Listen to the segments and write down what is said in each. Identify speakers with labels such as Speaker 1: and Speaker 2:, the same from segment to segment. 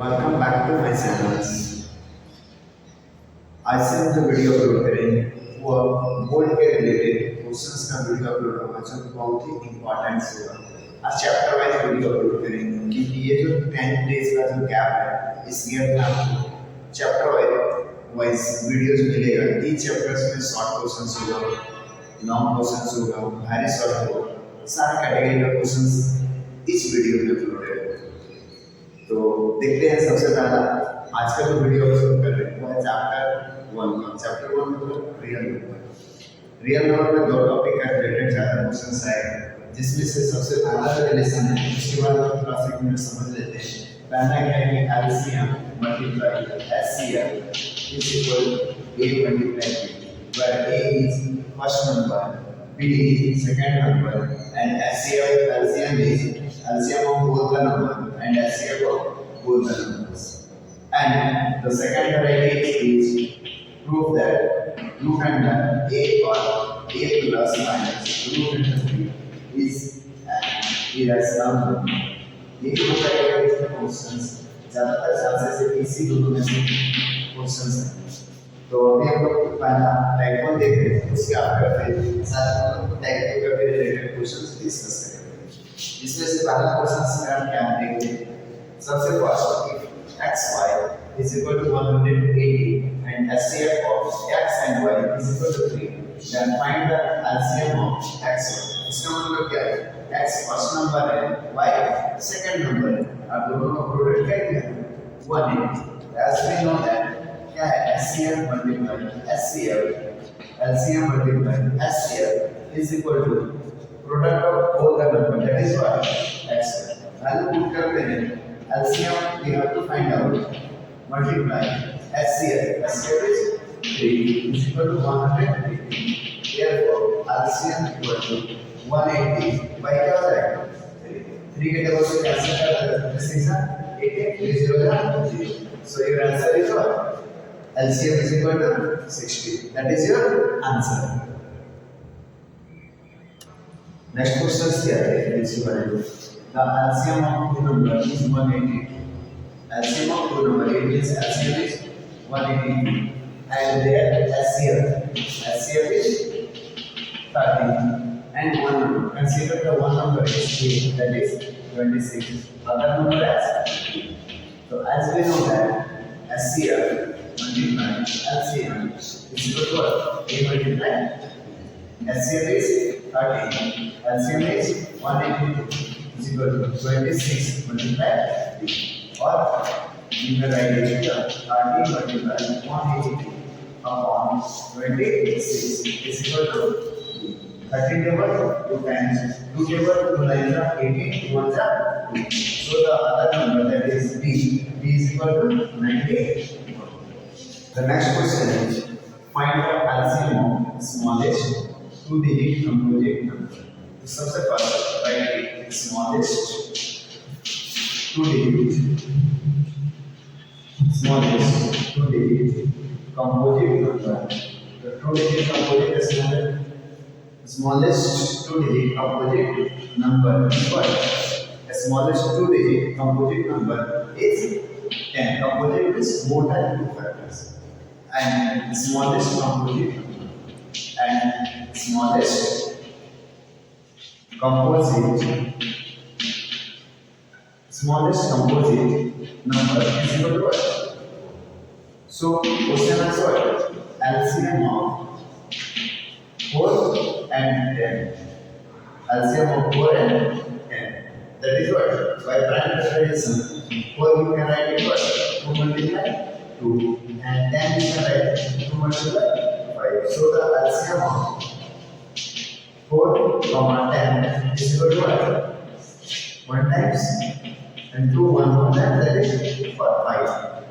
Speaker 1: Welcome back to my channel. आज से हम जो वीडियो अपलोड करेंगे वो बोर्ड के रिलेटेड क्वेश्चंस का वीडियो अपलोड होगा जो बहुत ही इम्पोर्टेंट होगा। आज चैप्टर वाइज वीडियो अपलोड करेंगे क्योंकि ये जो 10 डेज का जो गैप है इस गैप में आपको चैप्टर वाइज वीडियोस मिलेगा। इन चैप्टर्स में शॉर्ट क्वेश्चंस होगा, लॉन्ग क्वेश्चंस होगा, वेरी शॉर्ट होगा, सारे कैटेगरी का क्वेश्चंस इस वीडियो में अपलोड है। तो देखते हैं सबसे पहला आज का जो वीडियो अपलोड कर रहे हैं वो है चैप्टर 1 मतलब रियल नंबर में दो टॉपिक का रिलेटेड ज़्यादा क्वेश्चंस आएगा, जिसमें से सबसे पहला जो रिलेशन है उसके बाद हम थोड़ा सा मिनट समझ लेते हैं। पहला क्या है कि LCM multiply HCF is equal a multiply b, where a is first number, b is second number, and LCM is LCM of both the number and HCF of both the numbers. And the second variety is prove that root under a or a plus minus root under b is an irrational number. ये दो category के questions ज्यादातर chances है इसी दोनों में से questions हैं। तो अभी हम लोग पहला टाइप 1 देख रहे हैं, उसके आफ्टर साथ में हम लोग टाइप 2 के रिलेटेड क्वेश्चंस डिस्कस करेंगे। इसमें से पहला क्वेश्चन क्या है देखिए। सबसे first x y is equal to 180 and HCF of x and y is equal to 3, then find the LCM of x y। इसका मतलब क्या है, x फर्स्ट नंबर है, y सेकंड नंबर है, अब दोनों का प्रोडक्ट क्या है 180। as we know that क्या है HCF multiply HCF LCM multiply HCF is equal to product of all the number, that is what x value put करते हैं। LCM we have to find out, multiply HCF is 3 is equal to 180, therefore LCM equal to 180 by क्या हो जाएगा 3 के table से cancel कर देते हैं 6 8 0 so your answer is what LCM is equal to 60, that is your answer। Next question क्या है इसके बारे में। The LCM of two numbers is 180. LCM of two numbers, it means LCM is 180 and their HCF is 30 and one number. Consider the one number is 8, that is 26. Other number as 3. So as we know that HCF multiply LCM is equal to what? A multiply HCF is 30, LCM is 180 is equal to 26 multiply 3, or you can write it here 30 multiply 180 upon 26 is equal to 13 table 2 times 2 table 2 lines are 18 1s are 2. So the other number, that is b is equal to 98. The next question is find the LCM of smallest two digit composite number। तो सबसे पहले write smallest two digit composite number. तो two digit composite smallest two digit composite number is what? The smallest two digit composite number is 10. Composite is more than two factors, and smallest composite number is equal to what? So question is what? LCM of 4 and 10. LCM of 4 and 10. That is what? By prime factorization, 4 you can write it what? 2 multiply 2, and 10 you can write 2 multiply 5. So the LCM of 4, 10 is equal to what? 1 times and 2 1 times, that is for 5.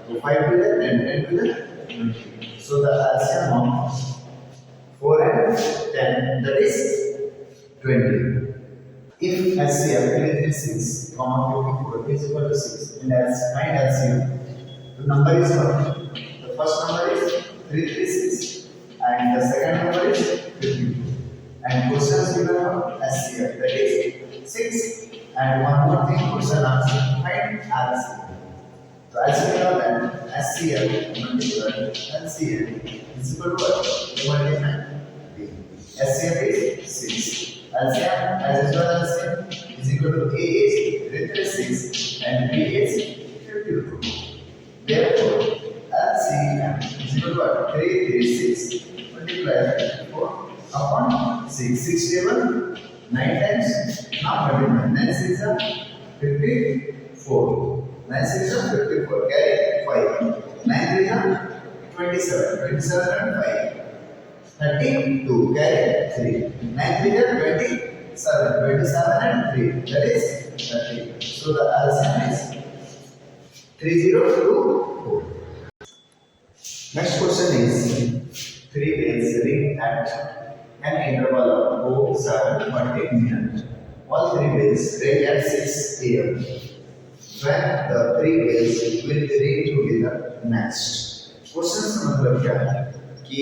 Speaker 1: So 5 to the 10 to the 20. So the LCM of 4 and 10, that is 20. If HCF 336, 54 is equal to 6 and find LCM, the number is what? The first number is 336 and the second number is 52. And questions given about HCF, that is 6, and one more thing, question answer, find LCM. तो LCM क्या होता है? SCM multiplied LCM is equal to what? Multiply B. SCM is 6. LCM as well as LCM is equal to A is 36 and B is 52. Therefore, LCM is equal to what? 336 multiplied 4 upon 6. 6 table 9 times. Now multiply 9 6 are 54. 9 6 are 54. Carry 5. 9 3 are 27. 27 and 5. 32. Carry 3. 9 3 are 27. 27 and 3. That is 30. So the LCM is 3024. Next question is 3 bells ring at an interval of 4, 7, 20 minutes. All 3 bells ring at 6 a.m. When the 3 bells will ring together next. Question का मतलब क्या है कि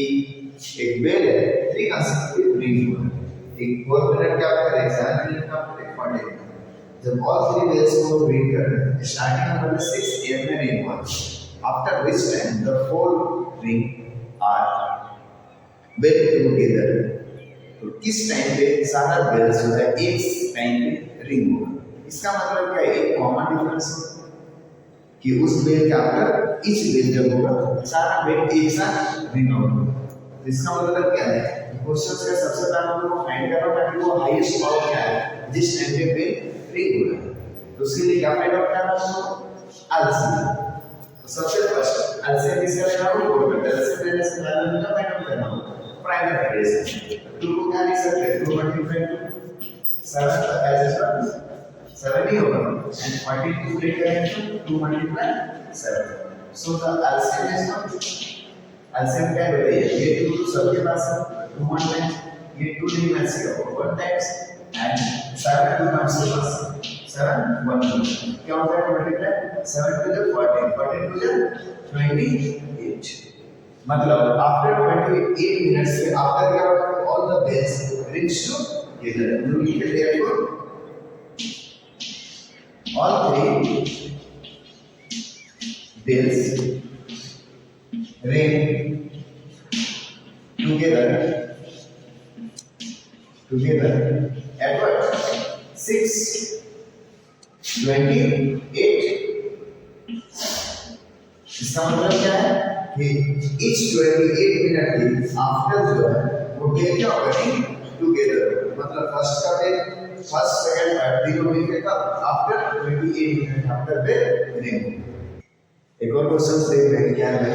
Speaker 1: एक bell है 3 consecutive ring हो रहा है. एक 4 मिनट का आपका 7 मिनट का आपका 40 मिनट. जब all 3 bells को ring कर रहे हैं स्टार्टिंग में मतलब 6 a.m. में ring हुआ. After which time the 4 ring are bell together. तो किस टाइम पे सारा बेल जो है एक टाइम पे रिंग होगा. इसका मतलब क्या है? एक कॉमन डिफरेंस कि उस बेल के आफ्टर ईच बेल जब होगा सारा बेल एक साथ रिंग होगा. तो इसका मतलब क्या है? क्वेश्चन का सबसे पहले हम लोग फाइंड करना है कि वो हाईएस्ट पावर क्या है जिस टाइम पे बेल रिंग हो रहा है. तो उसके लिए क्या फाइंड आउट करना है? एलसीएम. तो सबसे फर्स्ट एलसीएम किसका लेना होगा? 4 का. एलसीएम लेने से पहले हमें फाइंड आउट करना होगा प्राइम फैक्टराइजेशन. 2 को क्या लिख सकते हैं? 2 मल्टीप्लाई 7 का एज वेल 7 ही होगा एंड 42 ब्रेक करेंगे तो 2 multiply 7. So the LCM is not LCM क्या है? ये 2 सबके पास है 2 1 टाइम्स. ये 2 नहीं मैच होगा 1 टाइम्स एंड 7 2 टाइम्स के पास 7 1 क्या होता है? Multiply 7 to the 14 14 to the 28. मतलब आफ्टर 28 मिनट्स से आफ्टर क्या होता है? All the bells rings together. You need to therefore all 3 bells ring together at what? 6:28. इसका मतलब क्या है कि each 28 मिनट के आफ्टर जो है वो बेल क्या होगा? टुगेदर. मतलब फर्स्ट का बेल फर्स्ट सेकंड थर्ड तीनों मिलकर का after 28 minute after bell ring. एक और क्वेश्चन देख रहे हैं क्या है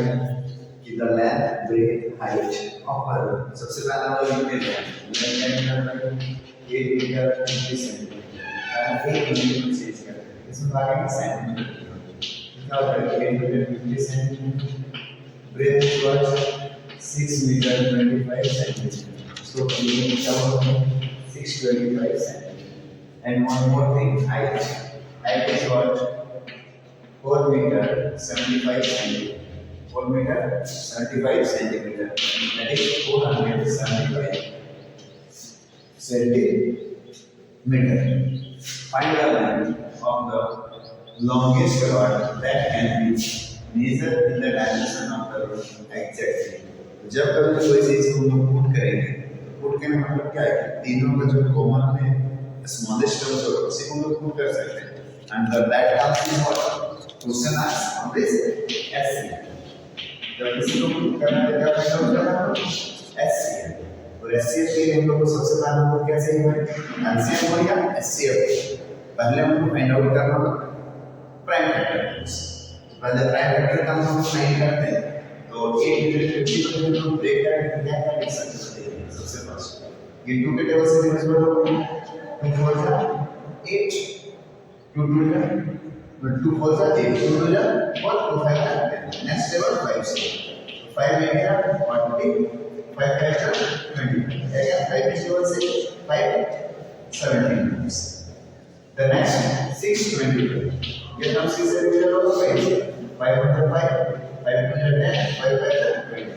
Speaker 1: कि the length breadth height of a road. सबसे पहला वो लिखते हैं length 8 metre 20 centimetre and 8 metre change करते हैं. इसमें आगे का सेंटीमीटर क्या होता है? 8 metre 50 centimetre. Breadth was 6 metre 25 centimetre. So क्या होगा? 625 centimeters. And one more thing, height. Height is what? 4 meter 75 centimeter. 4 meter 75 centimeter. That is 475 centimeter. Find the length of the longest rod that can be measured in the dimension of the road exactly. जब कभी कोई चीज को हम लोग put करेंगे put करने मतलब क्या है? तीनों का जो कॉमन में स्मॉलेस्ट टर्म जो उसी को हम लोग पुट कर सकते हैं. And that comes in what? Question answer on this SCM. जब इसी को पुट करना है क्या फाइंड आउट करना है? एससीएम. और एससीएम के लिए हम लोग को सबसे पहले हम लोग क्या चाहिए? एलसीएम हो या एससीएम. पहले हम लोग फाइंड आउट करना होगा प्राइम फैक्टर. पहले प्राइम फैक्टर का हम फाइंड करते हैं. तो 8 मीटर 50 को हम ब्रेक करेंगे तो क्या लिख सकते हैं? सबसे फर्स्ट ये 2 के टेबल से डिविजिबल होगा. 2 4 जा 8 2 2 जा 2 4 जा 8 2 2 जा और 2 5 जा 10. नेक्स्ट टेबल 5 से 5 8 जा 40 5 5 जा 20. क्या 5 के टेबल से 5 17. The next 625 ये नाम से डिविजिबल होगा 5 5 5 5 to the 10 5 5 20.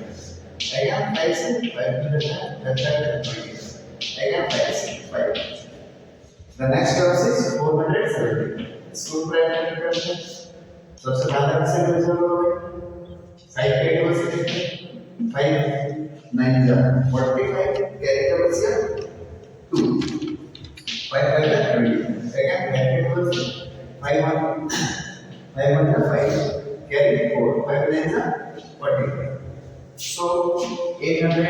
Speaker 1: Again 5 से 5 to the 10 20. Again 5 से 5. The next term is 470. इसको प्राइम फैक्टर करते हैं. So सबसे ज्यादा किससे डिविजिबल हो गए 5 के 2 से कितने 5 9 जा 45 कैरी का बचा 2 5 5 जा 20 सेकंड ब्रैकेट was 5 1 5 1 जा 5 carry 4 5 9 जा 45 so 850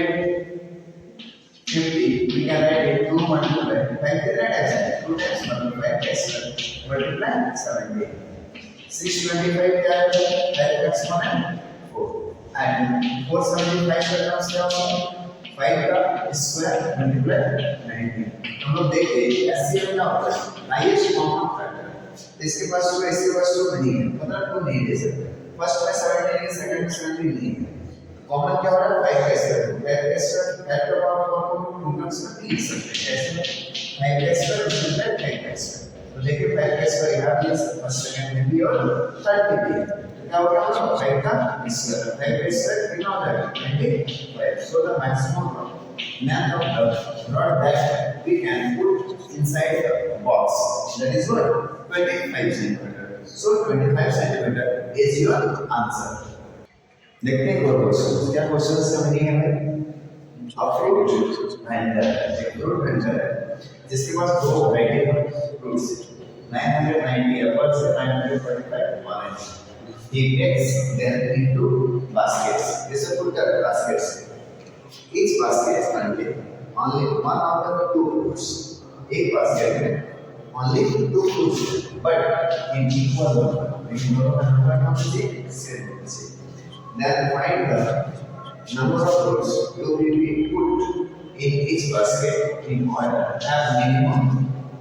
Speaker 1: we can write it 2 multiply 5 कितना टाइम्स है 2 टाइम्स multiply x multiply 70 625 क्या है 5 exponent 4 and 475 का टर्म्स क्या होगा 5 का स्क्वायर मल्टीप्लाई 90 हम लोग देखें एचसीएफ क्या होता है हाईएस्ट कॉमन फैक्टर इसके पास तो इसके पास तो नहीं है मतलब तो नहीं ले सकते फर्स्ट में 70 है सेकंड में 70 नहीं है कॉमन क्या हो रहा है 5 कैसे 5 कैसे 5 का पावर को टू टर्म्स में लिख सकते हैं कैसे 5 कैसे मल्टीप्लाई 5 कैसे तो देखिए 5 कैसे यहां भी फर्स्ट सेकंड में भी और थर्ड में भी क्या होगा 5 का स्क्वायर 5 का स्क्वायर कितना होता है 25 so the maximum length of the rod that we can put inside the box that is what 25 centimeter so 25 centimeter is your answer देखते हैं और क्वेश्चन क्या क्वेश्चन का मीनिंग है a fruit and a fruit vendor जिसके पास दो variety है fruits 990 apples and 945 orange he takes them into baskets this is put the baskets each basket contain only one of the two fruits एक basket में only two fruits but in equal number लेकिन दोनों का number कम से same होना चाहिए then find the number of fruits to be put in each basket in order to have minimum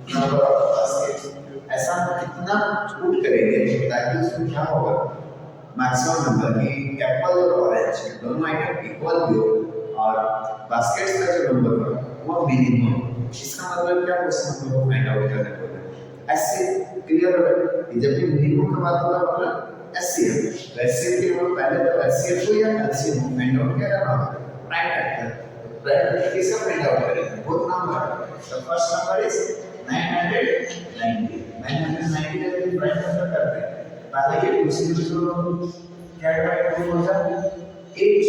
Speaker 1: number of baskets ऐसा कितना पुट करेंगे ताकि उसमें क्या होगा मैक्सिमम नंबर की एप्पल और ऑरेंज दोनों आइटम इक्वल भी हो और बास्केट्स का जो नंबर होगा वो मिनिमम इसका मतलब क्या क्वेश्चन हम लोग को फाइंड आउट करने को है ऐसे क्लियर हो रहा है जब भी मिनिमम का बात होगा मतलब एचसीएफ तो एचसीएफ के लिए पहले तो एचसीएफ को या एलसीएम को फाइंड आउट क्या करना होगा प्राइम फैक्टर प्राइम फैक्टर किसका फाइंड आउट करेंगे both number the first number is 990 990 का भी प्राइम फैक्टर करते हैं पहले ये दूसरी जो कैरी बाय 2 हो जाए 8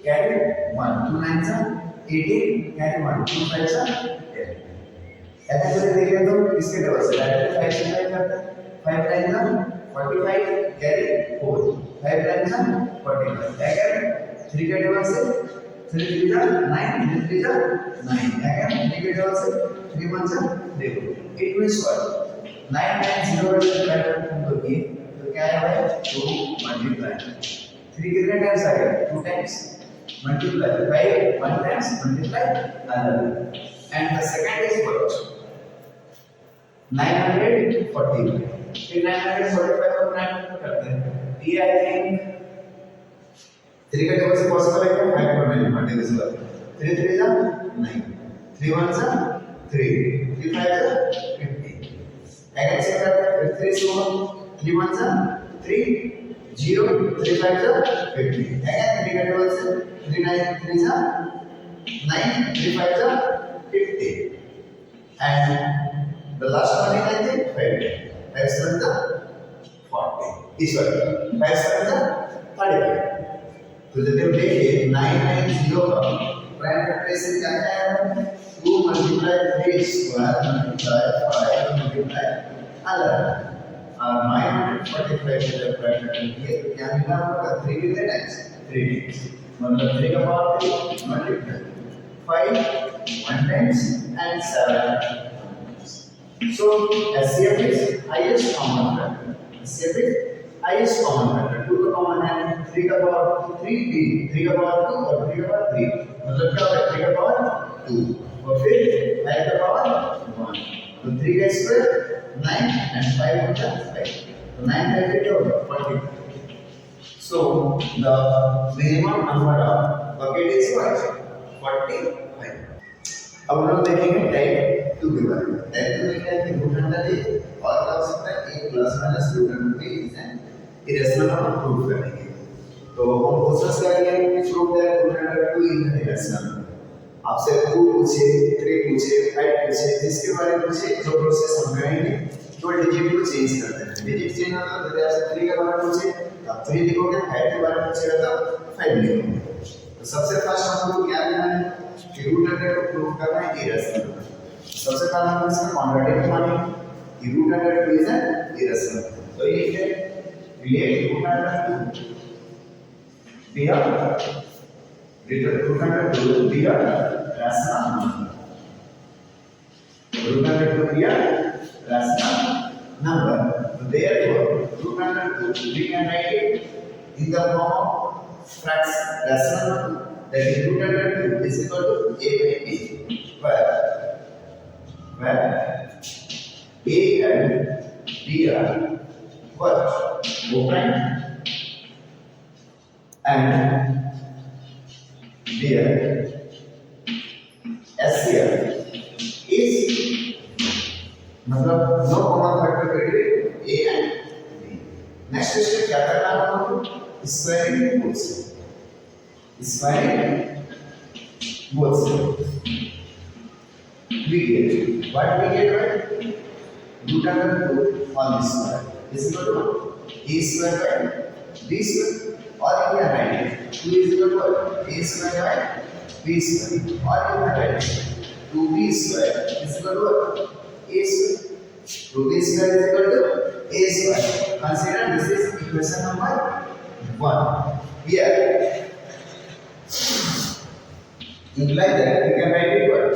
Speaker 1: कैरी 1 2 9 जा 18 कैरी 1 2 5 जा 10 ऐसा करके देखें तो इसके डबल से डायरेक्ट 5 से करते हैं 5 टाइम ना 45 कैरी 4 5 टाइम ना 45 अगर 3 के डबल से 3 3 जा 9 3 जा 9 अगर 3 के डबल से 3 1 जा देखो इट मींस व्हाट 990 मल्टीप्लाई करोगे तो क्या आएगा 2 मल्टीप्लाई 3 कितने टाइम्स आएगा 2 times multiply 5 1 times multiply another and the second is what 940 फिर 945 को 9 करते हैं ये आई थिंक 3 का टेबल से पॉसिबल है क्या 5 को 9 मल्टीप्लाई 3 3 जा 9 3 1 जा 3 3 5 जा 50 अगर ऐसे करते हैं 3 से 3 1 जा 3 0 3 5 जा 50 अगर 3 का टेबल से 3 9 3 जा 9 3 5 जा 50 and the last one is I think 5 5 7 जा 40 इस बार 5 7 जा 35 तो जब हम देखिए 990 का प्राइम फैक्टर से क्या है 2 मल्टीप्लाई 3 स्क्वायर मल्टीप्लाई 5 मल्टीप्लाई 11 और 945 का जब प्राइम फैक्टर किए तो क्या मिला होगा 3 कितने टाइम्स 3 टाइम्स मतलब 3 का power 3 multiply 5 1 times and 7 so HCF is highest common factor HCF is highest common factor 2 का common है 3 का पावर 3 3 का पावर 2 और 3 का पावर 3 मतलब क्या होगा 3 का पावर 2 और फिर 5 का पावर 1 तो 3 का स्क्वायर 9 and 5 होता है 5 तो 9 5 क्या होगा 40 so the minimum number of bucket is what 45 अब हम लोग देखेंगे टाइप 2 के बारे में टाइप 2 में क्या है कि रूट अंडर है और क्या हो सकता है a plus minus root under b is an irrational number prove करेंगे तो हम कोशिश करेंगे कि prove that root under 2 is an irrational number आपसे 2 पूछे 3 पूछे 5 पूछे जिसके बारे में पूछे जो प्रोसेस हम करेंगे 2 डिजिट को चेंज कर देना डिजिट चेंज होता है तो आपसे 3 के बारे में पूछे तो आप 3 लिखोगे, 5 के बारे में पूछेगा तो 5 लिखोगे। तो सबसे फर्स्ट हमको क्या करना है कि रूट अंडर को प्रूव करना है इरेशनल। सबसे पहले हम इसका क्वाड्रेटिक मानेंगे कि root under 2 is an irrational. तो ये है relate root under 2 be a root under 2 be a rational number. Root under 2 be a rational number. So therefore, root under 2 we can write it in the form of rational number. That is root under 2 is equal to a by b, where a and b are what? Co-prime and there SCR is मतलब no common factor between a and b। Next step क्या करना है हमको? Squaring both side. Squaring both side we get what we get, right? Root under 2 on this square is equal to a square by b square, or you can write it 2 is equal to a square by b square, or you can write it 2b square is equal to a square. 2b square is equal to a square. Consider this is equation number 1. Here imply that we can write it what?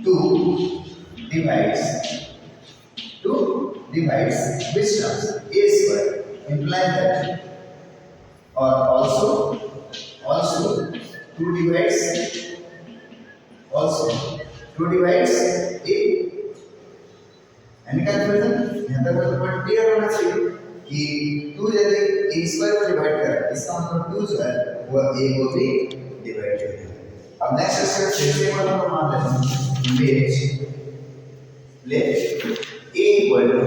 Speaker 1: 2 divides which terms? A square imply that, or also 2 divides a। any confusion? यहाँ तक तो point clear होना चाहिए कि 2 यदि a square को divide करे इसका मतलब 2 जो है वो a को भी डिवाइड करेगा। अब नेक्स्ट स्टेप फिर से हम मान लेते हैं let a equal to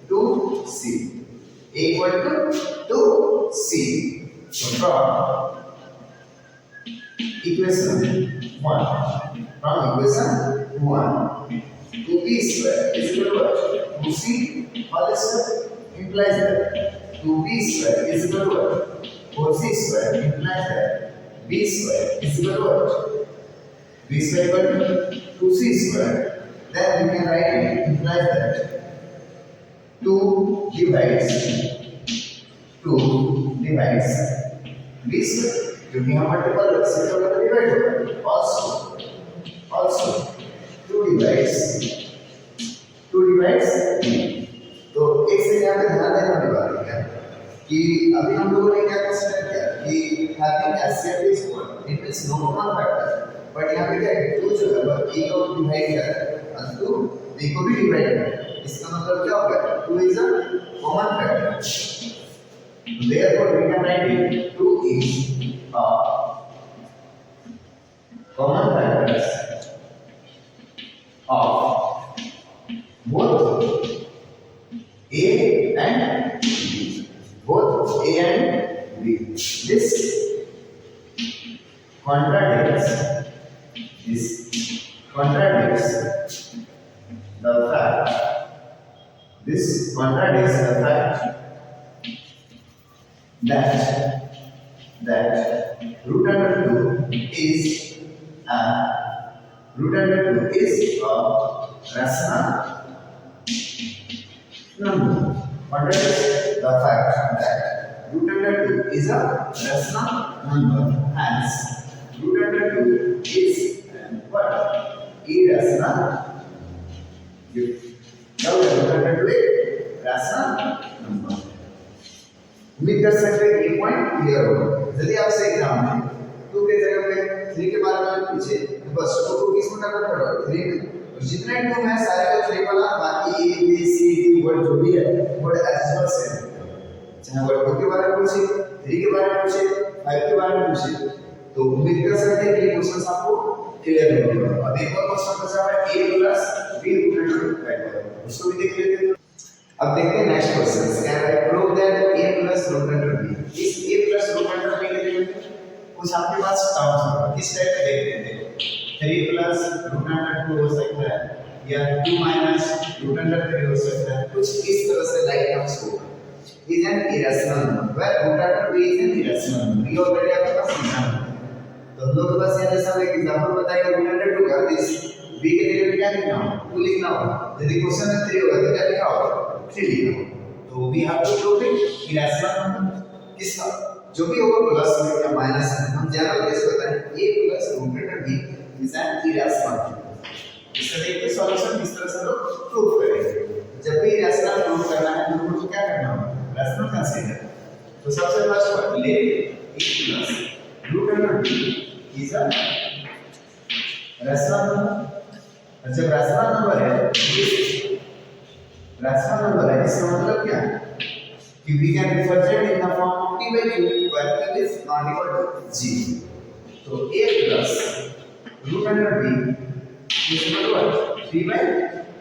Speaker 1: 2c, a equal to 2c. So from equation 1, 2b square is equal to what? 2c whole square implies that 2b square is equal to what? 4c square implies that b square is equal to what? b square equal to 2c square. Then we can write it implies that 2 divides b square, क्योंकि यहाँ multiple है इससे तो divide होगा। also 2 divides b। तो एक से यहाँ पे ध्यान देने वाली बात है कि अभी हम लोगों ने क्या कंसीडर किया कि having SCR is equal it means no common factor, but यहाँ पे क्या है 2 जो है वो a को डिवाइड कर रहा है और 2 b को भी डिवाइड कर रहा है। इसका मतलब क्या हो गया? 2 is a common factor, therefore we can write it 2 is a common factors of both a and b, both a and b. This contradicts the fact that root under 2 is a rational number. Contradicts the fact that root under 2 is a rational number. Hence, root under 2 is what? Irrational. क्या हो गया? root under 2 एक rational number. उम्मीद कर सकते हैं ये point clear होगा। यदि आपसे एग्जाम में 2 के जगह पे 3 के बारे में पूछे तो बस 2 को किस में कन्वर्ट करो? 3 में। तो जितने 2 है सारे का 3 वाला, बाकी a b c d word जो भी है वर्ड एज वेल सेम। चाहे वर्ड 2 के बारे में पूछे, 3 के बारे में पूछे, 5 के बारे में पूछे, तो उम्मीद कर सकते हैं कि ये क्वेश्चन आपको क्लियर हो गया। अब एक और क्वेश्चन बचा है a + b = 5, उसको भी देख लेते हैं। अब देखते हैं नेक्स्ट क्वेश्चन क्या है? Prove that a + √b। इस a + √b के लिए कुछ आपके पास टर्म्स होगा, किस टाइप के देखते हैं? 3 + √2 हो सकता है, या 2 माइनस रूट अंडर 3 हो सकता है, कुछ इस तरह से लाइक टर्म्स होगा। Is an irrational number, where root under b is an irrational number. ये ऑलरेडी आपके पास समझा है। तो हम लोग बस यहाँ जैसा एक एग्जांपल बताएंगे रूट अंडर 2 का दिस b के जगह पे क्या लिखना होगा, 2 लिखना होगा। यदि क्वेश्चन में 3 होगा तो क्या लिखा होगा, 3 लिखना होगा। तो we have to prove it irrational number किसका, जो भी होगा प्लस में या माइनस में, हम जनरल केस बताएं a plus root under b is an irrational number. इससे देखिए सॉल्यूशन किस तरह से लोग प्रूव करेंगे। जब भी रैशनल प्रूव करना है तो हमको क्या करना होगा, रैशनल कंसीडर। तो सबसे फर्स्ट वर्ड ले a plus root under b is a rational number. जब रैशनल नंबर है, रैशनल नंबर है इसका मतलब क्या है कि we can represent in the form of p by q where q is not equal to 0. तो a plus root under b is equal to what, 3 by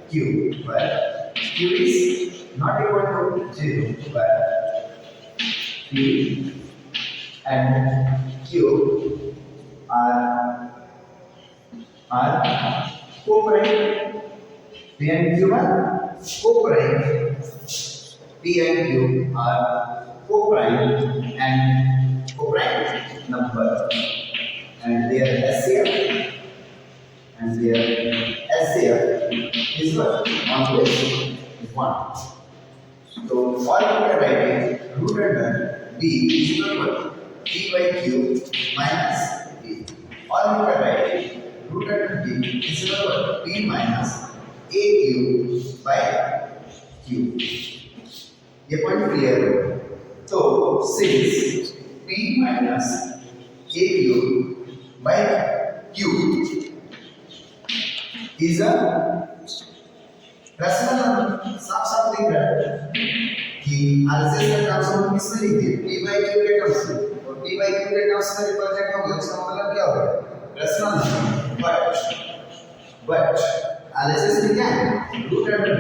Speaker 1: q where q is not equal to 0 where p and q are co-prime. p and q are co-prime. P and Q are co-prime and co-prime number, and their SCF is what, always 1. So all you can write is root under b is equal to what, p by q minus a. All you can write is root under b is equal to what, p minus aq by q. ये point clear हो। तो since p minus aq by q is a rational number, साफ साफ दिख रहा है कि RSS का टर्म्स हम किसमें लिख दिए, p by q के टर्म्स में, और p by q के टर्म्स में रिप्रेजेंट हो गया, उसका मतलब क्या हो गया, रैशनल नंबर। बट आरएसएस में क्या है, रूट अंडर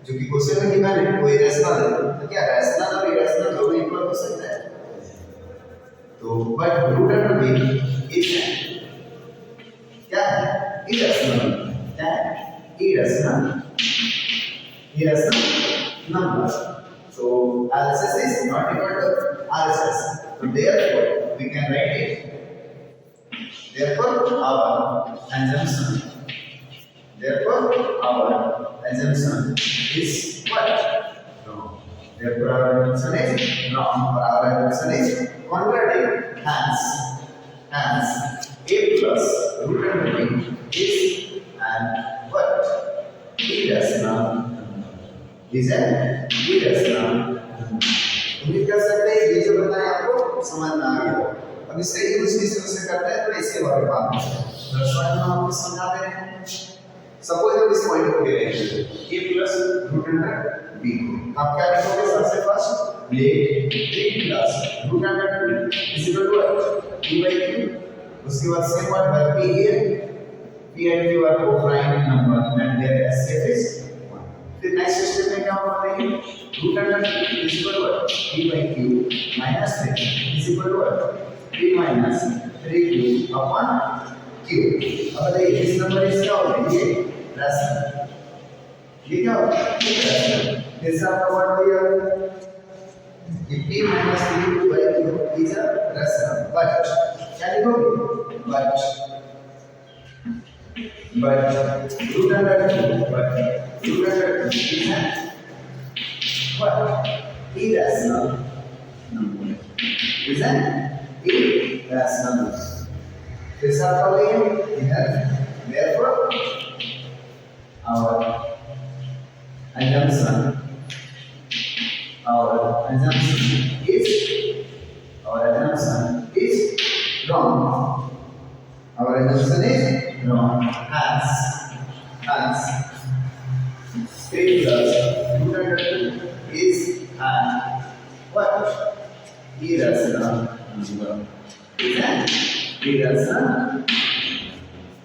Speaker 1: जो कि क्वेश्चन में गिवन है कोई रैशनल है, तो क्या रैशनल और इरेशनल दोनों इक्वल हो सकता है। तो but root under b is क्या है, इरेशनल। क्या है, irrational number. So RHS is not equal to RHS, so therefore we can write it, therefore our assumption is what? Wrong. Therefore our assumption is wrong, or our assumption is contradictory. Hence a plus root under b is an what? Irrational. Is an irrational. उम्मीद कर सकते हैं ये जो बताया आपको समझ में आ गया। अब इसका यूज किस तरह से करते हैं तो इसके बारे में बात करते हैं। दर्शकों हम आपको समझा दे रहे हैं। सपोज हम इस पॉइंट को ले रहे हैं a plus root under b को, आप क्या लिखोगे, सबसे first let a plus root under b is equal to what, p by q। उसके बाद सेम वर्ड है p here, p and q are co-prime number and their SCF is 1। फिर next step में क्या होगा, root under b is equal to what, p by q minus 3 is equal to what, p minus 3q upon q। अब देखिए इस number इसका हो गया ये रैशनल, ये क्या होगा, ये रैशनल। फिर से आपका वर्ड हो गया कि p minus 3q by q is a rational, but क्या लिखोगे, but root under 2 is a what, irrational number, is an irrational number। फिर से आपका हो गया therefore our assumption is wrong. Our assumption is wrong. Hence 3 plus root under 2 is an what? Irrational number. Is an irrational।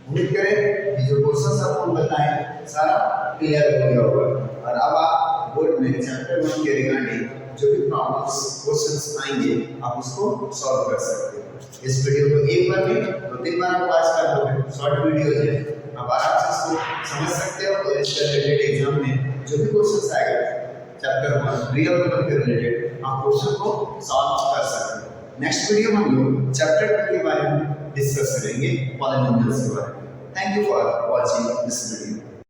Speaker 1: उम्मीद करें ये जो question आपको बताएं सारा क्लियर हो गया होगा, और अब आप बोर्ड में चैप्टर 1 के रिगार्डिंग जो भी प्रॉब्लम्स क्वेश्चंस आएंगे आप उसको सॉल्व कर सकते हो। इस वीडियो को एक बार नहीं 2-3 बार आप वॉच कर लोगे, शॉर्ट वीडियोज है, आप आराम से को समझ सकते हो और इसके रिलेटेड एग्जाम में जो भी क्वेश्चन आएगा चैप्टर 1 रियल नंबर के रिलेटेड आप क्वेश्चन को सॉल्व कर सकते हो। नेक्स्ट वीडियो में हम लोग चैप्टर 2 के बारे में डिस्कस करेंगे, पॉलिनोमियल्स के बारे में। Thank you for watching this video.